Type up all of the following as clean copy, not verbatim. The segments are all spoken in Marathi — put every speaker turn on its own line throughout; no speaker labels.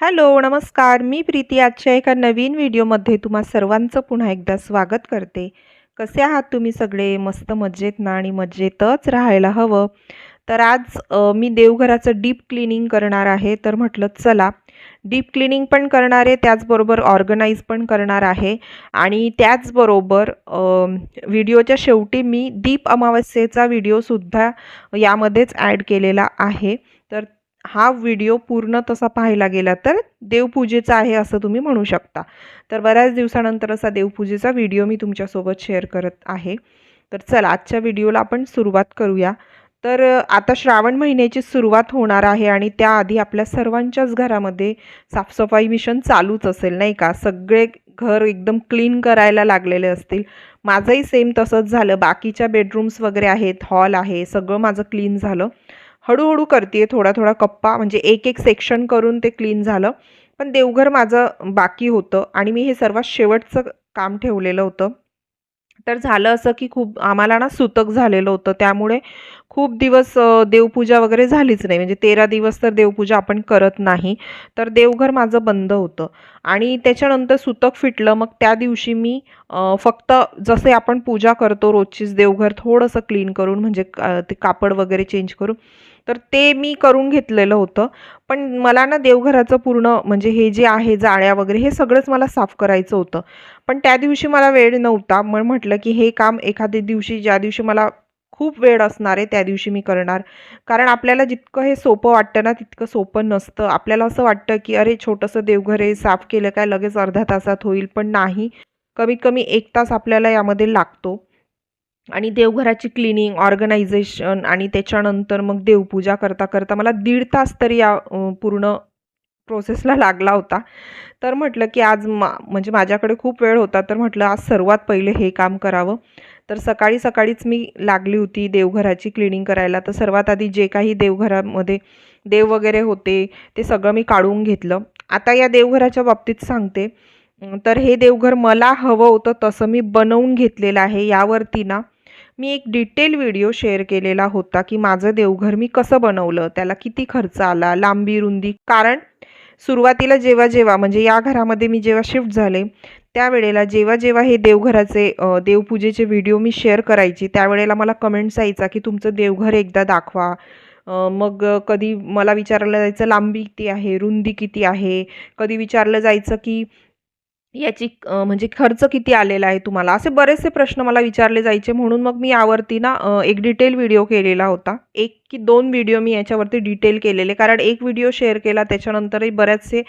हॅलो, नमस्कार. मी प्रीती आजच्या एका नवीन व्हिडिओमध्ये तुम्हा सर्वांचं पुन्हा एकदा स्वागत करते. कसे आहात तुम्ही सगळे? मस्त मजेत ना? आणि मजेतच राहायला हवं. तर आज मी देवघराचं डीप क्लीनिंग करणार आहे. तर म्हटलं चला डीप क्लीनिंग पण करणार आहे, त्याचबरोबर ऑर्गनाइज पण करणार आहे आणि त्याचबरोबर व्हिडिओच्या शेवटी मी दीप अमावस्येचा व्हिडिओसुद्धा यामध्येच ॲड केलेला आहे. तर हा व्हिडिओ पूर्ण तसा पाहायला गेला तर देवपूजेचा आहे असं तुम्ही म्हणू शकता. तर बऱ्याच दिवसानंतर असा देवपूजेचा व्हिडिओ मी तुमच्यासोबत शेअर करत आहे. तर चला आजच्या व्हिडिओला आपण सुरुवात करूया. तर आता श्रावण महिन्याची सुरुवात होणार आहे आणि त्याआधी आपल्या सर्वांच्याच घरामध्ये साफसफाई मिशन चालूच असेल नाही का? सगळे घर एकदम क्लीन करायला लागलेले असतील. माझंही सेम तसंच झालं. बाकीच्या बेडरूम्स वगैरे आहेत, हॉल आहे, सगळं माझं क्लीन झालं. हळूहळू करते थोडा थोडा कप्पा म्हणजे एक एक सेक्शन करून ते क्लीन झालं. पण देवघर माझं बाकी होतं आणि मी हे सर्वात शेवटचं काम ठेवलेलं होतं. तर झालं असं की खूप आम्हाला ना सुतक झालेलं होतं, त्यामुळे खूप दिवस देवपूजा वगैरे झालीच नाही. म्हणजे 13 दिवस तर देवपूजा आपण करत नाही. तर देवघर माझं बंद होतं आणि त्याच्यानंतर सुतक फिटलं. मग त्या दिवशी मी फक्त जसे आपण पूजा करतो रोजचीच देवघर थोडंसं क्लीन करून म्हणजे ते कापड वगैरे चेंज करून तर ते मी करून घेतलेलं होतं. पण मला ना देवघराचं पूर्ण म्हणजे हे जे आहे जाळ्या वगैरे हे सगळंच मला साफ करायचं होतं. पण त्या दिवशी मला वेळ नव्हता. मग म्हटलं की हे काम एखाद्या दिवशी ज्या दिवशी मला खूप वेळ असणार आहे त्या दिवशी मी करणार. कारण आपल्याला जितकं हे सोपं वाटतं ना तितकं सोपं नसतं. आपल्याला असं वाटतं की अरे छोटंसं देवघर आहे, साफ केलं काय लगेच अर्ध्या तासात होईल. पण नाही, कमीत कमी 1 तास आपल्याला यामध्ये लागतो. आणि देवघराची क्लिनिंग, ऑर्गनायझेशन आणि त्याच्यानंतर मग देवपूजा करता करता मला 1.5 तास तरी या पूर्ण प्रोसेसला लागला होता. तर म्हटलं की आज म्हणजे माझ्याकडे खूप वेळ होता, तर म्हटलं आज सर्वात पहिले हे काम करावं. तर सकाळी सकाळीच मी लागली होती देवघराची क्लिनिंग करायला. तर सर्वात आधी जे काही देवघरामध्ये देव वगैरे होते ते सगळं मी काढून घेतलं. आता या देवघराच्या बाबतीत सांगते. तर हे देवघर मला हवं होतं तसं मी बनवून घेतलेलं आहे. यावरती ना मी एक डिटेल व्हिडिओ शेअर केलेला होता की माझं देवघर मी कसं बनवलं, त्याला किती खर्च आला, लांबी रुंदी. कारण सुरुवातीला जेव्हा जेव्हा म्हणजे या घरामध्ये मी जेव्हा शिफ्ट झाले त्यावेळेला जेव्हा जेव्हा हे देवघराचे देवपूजेचे व्हिडिओ मी शेअर करायची त्यावेळेला मला कमेंट्स यायचा की तुमचं देवघर एकदा दाखवा. मग कधी मला विचारलं जायचं लांबी किती आहे, रुंदी किती आहे, कधी विचारलं जायचं की याची म्हणजे खर्च किती आलेला आहे तुम्हाला, असे बरेचसे प्रश्न मला विचारले जायचे. म्हणून मग मी यावरती ना एक डिटेल व्हिडिओ केलेला होता. 1 की 2 व्हिडिओ मी याच्यावरती डिटेल केलेले, कारण एक व्हिडिओ शेअर केला त्याच्यानंतरही बरेचसे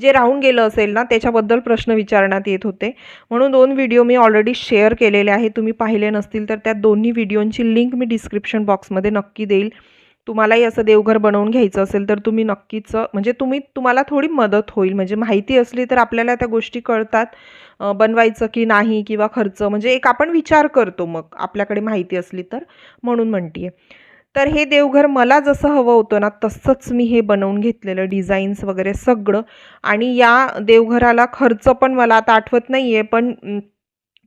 जे राहून गेलं असेल ना त्याच्याबद्दल प्रश्न विचारण्यात येत होते. म्हणून 2 व्हिडिओ मी ऑलरेडी शेअर केलेले आहे. तुम्ही पाहिले नसतील तर त्या दोन्ही व्हिडिओंची लिंक मी डिस्क्रिप्शन बॉक्समध्ये नक्की देईल. तुम्हालाही असं देवघर बनवून घ्यायचं असेल तर तुम्ही नक्कीच म्हणजे तुम्हाला थोडी मदत होईल. म्हणजे माहिती असली तर आपल्याला त्या गोष्टी कळतात बनवायचं की नाही, किंवा खर्च म्हणजे एक आपण विचार करतो मग आपल्याकडे माहिती असली तर, म्हणून म्हणते तर हे देवघर मला जसं हवं होतं ना तसंच मी हे बनवून घेतलेलं, डिझाईन्स वगैरे सगळं. आणि या देवघराला खर्च पण मला आता आठवत नाही आहे, पण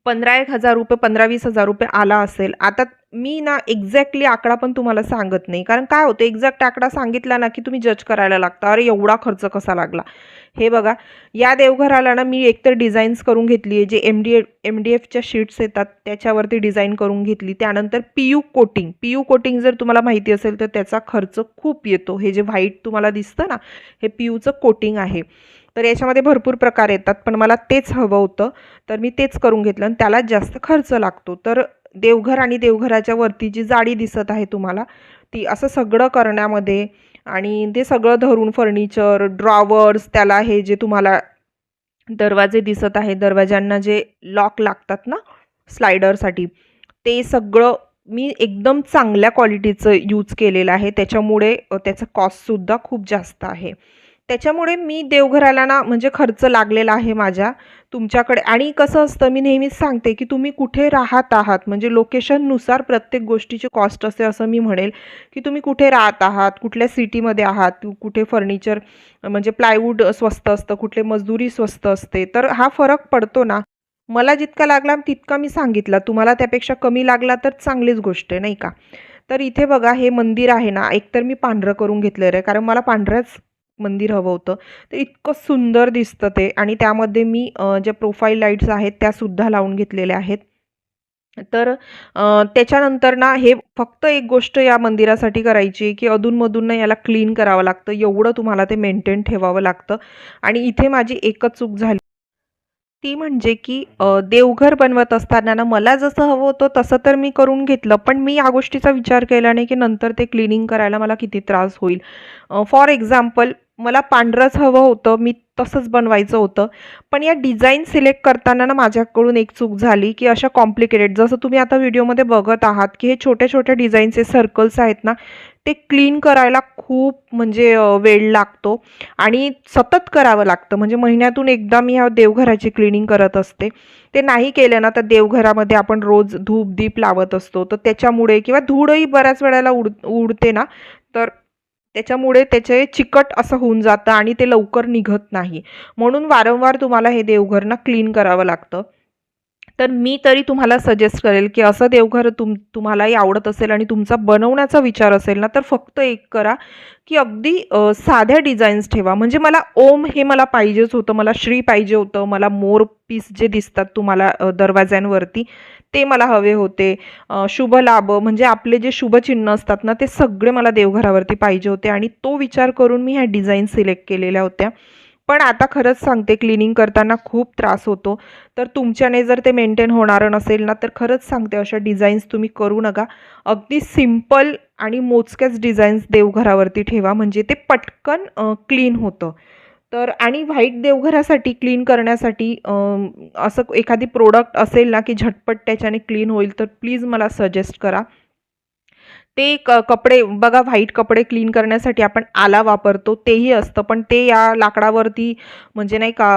15,000 रुपये, 15,000-20,000 रुपये आला असेल. आता मी ना एक्झॅक्टली आकडा पण तुम्हाला सांगत नाही, कारण काय होतं एक्झॅक्ट आकडा सांगितला ना की तुम्ही जज करायला लागता, अरे एवढा खर्च कसा लागला. हे बघा, या देवघराला ना मी एकतर डिझाईन्स करून घेतली आहे, जे MDFच्या शीट्स येतात त्याच्यावरती डिझाईन करून घेतली. त्यानंतर पी यू कोटिंग जर तुम्हाला माहिती असेल तर त्याचा खर्च खूप येतो. हे जे व्हाईट तुम्हाला दिसतं ना हे पीयूचं कोटिंग आहे. तर याच्यामध्ये भरपूर प्रकार येतात, पण मला तेच हवं होतं तर मी तेच करून घेतलं आणि त्याला जास्त खर्च लागतो. तर देवघर आणि देवघराच्या वरती जी जाळी दिसत आहे तुम्हाला ती असं सगळं करण्यामध्ये आणि ते सगळं धरून फर्निचर, ड्रॉवर्स, त्याला हे जे तुम्हाला दरवाजे दिसत आहे, दरवाजांना जे लॉक लागतात ना स्लायडरसाठी, ते सगळं मी एकदम चांगल्या क्वालिटीचं यूज केलेलं आहे. त्याच्यामुळे त्याचं कॉस्टसुद्धा खूप जास्त आहे. त्याच्यामुळे मी देवघराला ना म्हणजे खर्च लागलेला आहे माझ्या तुमच्याकडे. आणि कसं असतं मी नेहमीच सांगते की तुम्ही कुठे राहत आहात म्हणजे लोकेशननुसार प्रत्येक गोष्टीची कॉस्ट असते असं मी म्हणेल. की तुम्ही कुठे राहत आहात, कुठल्या सिटीमध्ये आहात, कुठे फर्निचर म्हणजे प्लायवूड स्वस्त असतं, कुठले मजदुरी स्वस्त असते, तर हा फरक पडतो ना. मला जितका लागला तितका मी सांगितला, तुम्हाला त्यापेक्षा कमी लागला तर चांगलीच गोष्ट आहे नाही का. तर इथे बघा हे मंदिर आहे ना, एकतर मी पांढरं करून घेतलेलं आहे कारण मला पांढऱ्याच मंदिर हवं होतं. तर इतकं सुंदर दिसतं ते आणि त्यामध्ये मी ज्या प्रोफाईल लाईट्स आहेत त्यासुद्धा लावून घेतलेल्या आहेत. तर त्याच्यानंतर ना हे फक्त एक गोष्ट या मंदिरासाठी करायची आहे, की अधूनमधून ना याला क्लीन करावं लागतं. एवढं तुम्हाला ते मेंटेन ठेवावं लागतं आणि इथे माझी एकच चूक झाली. ती म्हणजे की देवघर बनवत असताना ना मला जसं हवं होतं तसं तर मी करून घेतलं. पण मी या गोष्टीचा विचार केला नाही, की नंतर ते क्लीनिंग करायला मला किती त्रास होईल. फॉर एक्झाम्पल मला पांढरंच हवं होतं, मी तसंच बनवायचं होतं. पण या डिझाइन सिलेक्ट करताना ना माझ्याकडून एक चूक झाली, की अशा कॉम्प्लिकेटेड जसं तुम्ही आता व्हिडिओमध्ये बघत आहात, की हे छोट्या-छोट्या डिझाइनचे सर्कल्स आहेत ना, ते क्लीन करायला खूप म्हणजे वेळ लागतो आणि सतत करावं लागतं. म्हणजे महिन्यातून एकदा मी ह्या देवघराची क्लीनिंग करत असते. ते नाही केलं ना तर देवघरामध्ये आपण रोज धूप-दीप लावत असतो. तर त्याच्यामुळे किंवा धूळही बऱ्याच वेळेला उडते ना, तर त्याच्यामुळे त्याचे चिकट असं होऊन जातं आणि ते लवकर निघत नाही. म्हणून वारंवार तुम्हाला हे देवघर ना क्लीन करावं लागतं. तर मी तरी तुम्हाला सजेस्ट करेल, की असं देवघर तुम्हालाही आवडत असेल आणि तुमचा बनवण्याचा विचार असेल ना, तर फक्त एक करा, की अगदी साध्या डिझाईन्स ठेवा. म्हणजे मला ओम हे मला पाहिजेच होतं, मला श्री पाहिजे होतं, मला मोर पीस जे दिसतात तुम्हाला दरवाज्यांवरती ते मला हवे होते. शुभ लाभ म्हणजे आपले जे शुभचिन्ह असतात ना, ते सगळे मला देवघरावरती पाहिजे होते आणि तो विचार करून मी ह्या डिझाईन सिलेक्ट केलेल्या होत्या. पण आता खरंच सांगते क्लीनिंग करताना खूप त्रास होतो. तर तुमच्याने जर ते मेंटेन होणारं नसेल ना, तर खरंच सांगते अशा डिझाईन्स तुम्ही करू नका. अगदी सिंपल आणि मोजक्याच डिझाईन्स देवघरावरती ठेवा म्हणजे ते पटकन क्लीन होतं. तर आणि व्हाईट देवघरासाठी क्लीन करण्यासाठी असं एखादी प्रोडक्ट असेल ना, की झटपट त्याच्याने क्लीन होईल, तर प्लीज मला सजेस्ट करा. ते कपडे बघा व्हाईट कपडे क्लीन करण्यासाठी आपण आला वापरतो तेही असतं, पण ते या लाकडावरती म्हणजे नाही का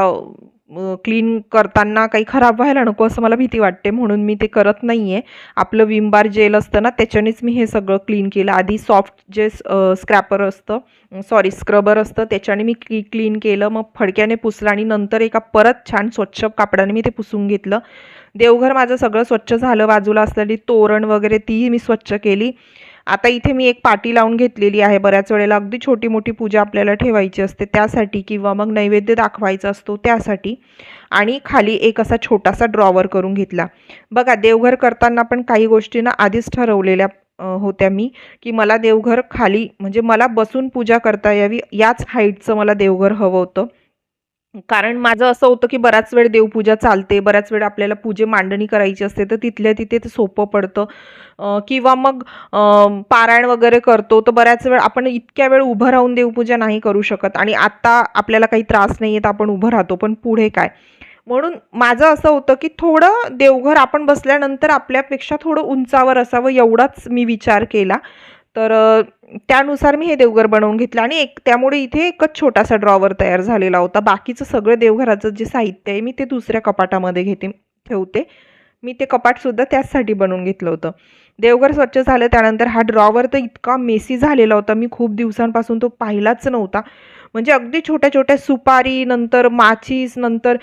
क्लीन करताना काही खराब व्हायला नको असं मला भीती वाटते म्हणून मी ते करत नाही आहे. आपलं विम बार जेल असतं ना त्याच्यानेच मी हे सगळं क्लीन केलं. आधी सॉफ्ट जे स्क्रॅपर असतं सॉरी स्क्रबर असतं त्याच्याने मी क्लीन केलं. मग फडक्याने पुसलं आणि नंतर एका परत छान स्वच्छ कापडाने मी ते पुसून घेतलं. देवघर माझं सगळं स्वच्छ झालं. बाजूला असलेली तोरण वगैरे तीही मी स्वच्छ केली. आता इथे मी एक पाटी लावून घेतलेली आहे. बऱ्याच वेळेला अगदी छोटी-मोठी पूजा आपल्याला ठेवायची असते त्यासाठी किंवा मग नैवेद्य दाखवायचा असतो त्यासाठी आणि खाली एक असा छोटासा ड्रॉवर करून घेतला. बघा देवघर करताना पण काही गोष्टी ना आधीच ठरवलेल्या होत्या मी, की मला देवघर खाली म्हणजे मला बसून पूजा करता यावी याच हाईटचं मला देवघर हवं होतं. कारण माझं असं होतं, की बराच वेळ देवपूजा चालते, बऱ्याच वेळ आपल्याला पूजे मांडणी करायची असते, तर तिथल्या तिथे ते सोपं पडतं. किंवा मग पारायण वगैरे करतो, तर बऱ्याच वेळ आपण इतक्या वेळ उभं राहून देवपूजा नाही करू शकत आणि आता आपल्याला काही त्रास नाही आहे, आपण उभं राहतो, पण पुढे काय? म्हणून माझं असं होतं, की थोडं देवघर आपण बसल्यानंतर आपल्यापेक्षा थोडं उंचावर असावं एवढाच मी विचार केला. तर त्यानुसार मी हे देवघर बनवून घेतलं आणि त्यामुळे इथे एकच छोटासा ड्रॉवर तयार झालेला होता. बाकीचं सगळं देवघराचं जे साहित्य आहे मी ते दुसऱ्या कपाटामध्ये ठेवते. मी ते कपाटसुद्धा त्याचसाठी बनवून घेतलं होतं. देवघर स्वच्छ झालं त्यानंतर हा ड्रॉवर तर इतका मेसी झालेला होता, मी खूप दिवसांपासून तो पाहिलाच नव्हता. म्हणजे अगदी छोट्या-छोट्या सुपारी, नंतर माचीस, नंतर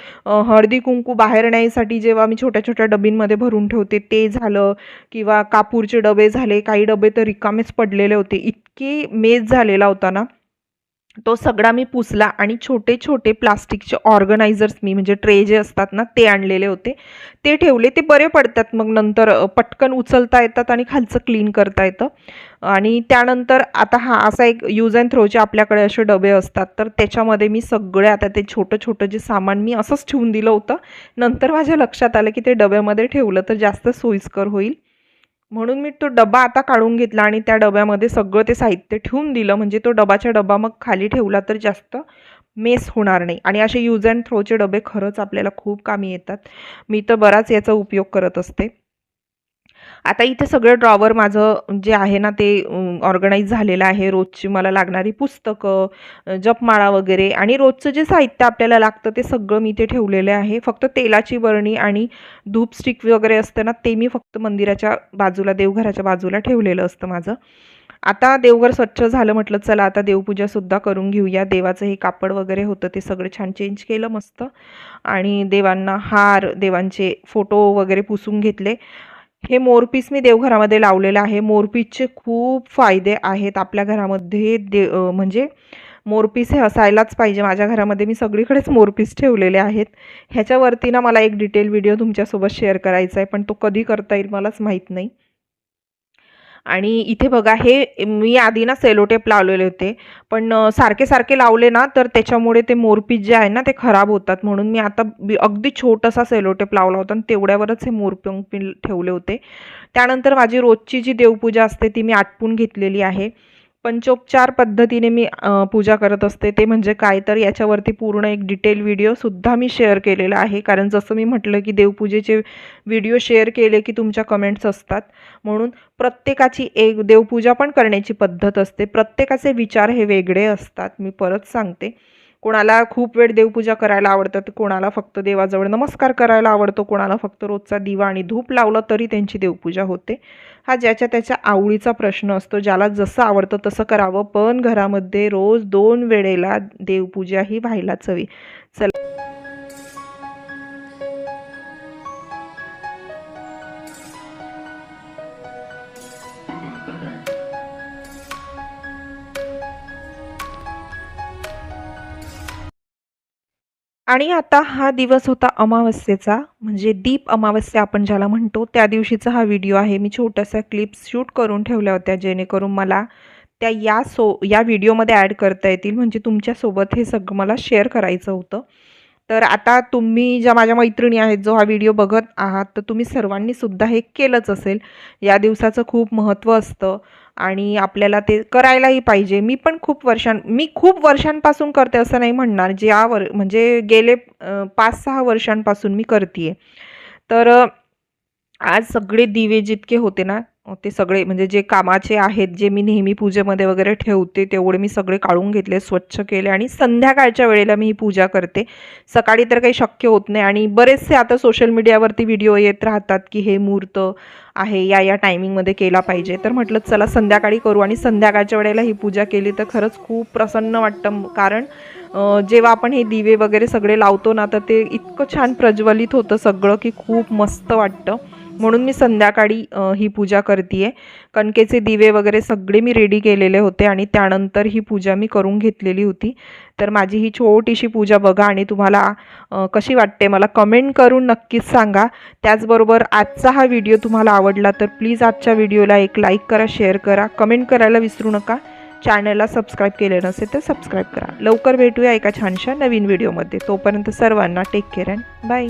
हळदी-कुंकू बाहेर न्यायसाठी जेव्हा मी छोट्या-छोट्या डबींमध्ये भरून ठेवते ते झालं किंवा कापूरचे डबे झाले. काही डबे तर रिकामेच पडलेले होते. इतकी मेस झालेला होता ना, तो सगळा मी पुसला आणि छोटे-छोटे प्लास्टिकचे ऑर्गनायझर्स मी म्हणजे ट्रे जे असतात ना, ते आणलेले होते. ते ठेवले. ते बरे पडतात मग नंतर पटकन उचलता येतात आणि खालचं क्लीन करता येतं. आणि त्यानंतर आता हा असा एक यूज अँड थ्रोचे आपल्याकडे असे डबे असतात, तर त्याच्यामध्ये मी सगळे आता ते छोटं-छोटं जे सामान मी असंच ठेवून दिलं होतं. नंतर माझ्या लक्षात आलं, की ते डब्यामध्ये ठेवलं तर जास्त सोयीस्कर होईल. म्हणून मी तो डबा आता काढून घेतला आणि त्या डब्यामध्ये सगळं ते साहित्य ठेवून दिलं. म्हणजे तो डबाच्या डबा मग खाली ठेवला तर जास्त मेस होणार नाही आणि असे यूज अँड थ्रोचे डबे खरंच आपल्याला खूप कामी येतात. मी तर बराच याचा उपयोग करत असते. आता इथे सगळं ड्रॉवर माझं जे आहे ना ते ऑर्गनाइज झालेलं आहे. रोजची मला लागणारी पुस्तकं, जपमाळा वगैरे आणि रोजचं जे साहित्य आपल्याला लागतं ते सगळं मी इथे ठेवलेलं आहे. फक्त तेलाची बरणी आणि धूप स्टिक वगैरे असतं ना, ते मी फक्त मंदिराच्या बाजूला, देवघराच्या बाजूला ठेवलेलं असतं माझं. आता देवघर स्वच्छ झालं म्हटलं चला आता देवपूजासुद्धा करून घेऊया. देवाचं हे कापड वगैरे होतं ते सगळं छान चेंज केलं मस्त आणि देवांना हार, देवांचे फोटो वगैरे पुसून घेतले. हे मोरपीस मी देवघरामध्ये लावलेलं आहे. मोरपीसचे खूप फायदे आहेत आपल्या घरामध्ये म्हणजे मोरपीस हे असायलाच पाहिजे. माझ्या घरामध्ये मी सगळीकडेच मोरपीस ठेवलेले आहेत. ह्याच्यावरती ना मला एक डिटेल व्हिडिओ तुमच्यासोबत शेअर करायचा आहे, पण तो कधी करता येईल मलाच माहीत नाही. आणि इथे बघा, हे मी आधी ना सेलोटेप लावलेले होते, पण सारखे सारखे लावले ना तर त्याच्यामुळे ते मोरपीस जे आहे ना ते खराब होतात. म्हणून मी आता अगदी छोटासा सेलोटेप लावला होता आणि तेवढ्यावरच हे मोरपंखी ठेवले होते. त्यानंतर माझी रोजची जी देवपूजा असते ती मी आटपून घेतलेली आहे. पंचोपचार पद्धतीने मी पूजा करत असते. ते म्हणजे काय, तर याच्यावरती पूर्ण एक डिटेल व्हिडिओसुद्धा मी शेअर केलेला आहे. कारण जसं मी म्हटलं की देवपूजेचे व्हिडिओ शेअर केले की तुमच्या कमेंट्स असतात. म्हणून प्रत्येकाची एक देवपूजा पण करण्याची पद्धत असते. प्रत्येकाचे विचार हे वेगळे असतात. मी परत सांगते, कोणाला खूप वेळ देवपूजा करायला आवडतं, तर कोणाला फक्त देवाजवळ नमस्कार करायला आवडतो, कोणाला फक्त रोजचा दिवा आणि धूप लावलं तरी त्यांची देवपूजा होते. हा ज्याच्या त्याच्या आवडीचा प्रश्न असतो. ज्याला जसं आवडतं तसं करावं, पण घरामध्ये रोज 2 वेळेला देवपूजा ही व्हायलाच हवी. चला. आणि आता हा दिवस होता अमावस्येचा, म्हणजे दीप अमावस्या आपण ज्याला म्हणतो, त्या दिवशीचा हा व्हिडिओ आहे. मी छोट्याशा क्लिप्स शूट करून ठेवल्या होत्या, जेणेकरून मला त्या या व्हिडिओमध्ये ॲड करता येतील. म्हणजे तुमच्यासोबत हे सगळं मला शेअर करायचं होतं. तर आता तुम्ही ज्या माझ्या मैत्रिणी आहेत, जो हा व्हिडिओ बघत आहात, तर तुम्ही सर्वांनी सुद्धा हे केलंच असेल. या दिवसाचं खूप महत्त्व असतं आणि आपल्याला ते करायलाही पाहिजे. मी खूप वर्षांपासून करते असं नाही म्हणणार. म्हणजे गेले 5-6 वर्षांपासून मी करते. तर आज सगळे दिवे जितके होते ना, ते सगळे म्हणजे जे कामाचे आहेत, जे मी नेहमी पूजेमध्ये वगैरे ठेवते, तेवढे मी सगळे काढून घेतले, स्वच्छ केले आणि संध्याकाळच्या वेळेला मी ही पूजा करते. सकाळी तर काही शक्य होत नाही आणि बरेचसे आता सोशल मीडियावरती व्हिडिओ येत राहतात की हे मुहूर्त आहे, या टायमिंगमध्ये केला पाहिजे. तर म्हटलं चला संध्याकाळी करू आणि संध्याकाळच्या वेळेला ही पूजा केली तर खरंच खूप प्रसन्न वाटतं. कारण जेव्हा आपण हे दिवे वगैरे सगळे लावतो ना, तर ते इतकं छान प्रज्वलित होतं सगळं की खूप मस्त वाटतं. म्हणून मी संध्याकाळी ही पूजा करते आहे. कणकेचे दिवे वगैरे सगळे मी रेडी केलेले होते आणि त्यानंतर ही पूजा मी करून घेतलेली होती. तर माझी ही छोटीशी पूजा बघा आणि तुम्हाला कशी वाटते मला कमेंट करून नक्कीच सांगा. त्याचबरोबर आजचा हा व्हिडिओ तुम्हाला आवडला तर प्लीज आजच्या व्हिडिओला एक लाईक करा, शेअर करा, कमेंट करायला विसरू नका. चॅनलला सबस्क्राईब केले नसेल तर सबस्क्राईब करा. लवकर भेटूया एका छानशा नवीन व्हिडिओमध्ये. तोपर्यंत सर्वांना टेक केअर अँड बाय.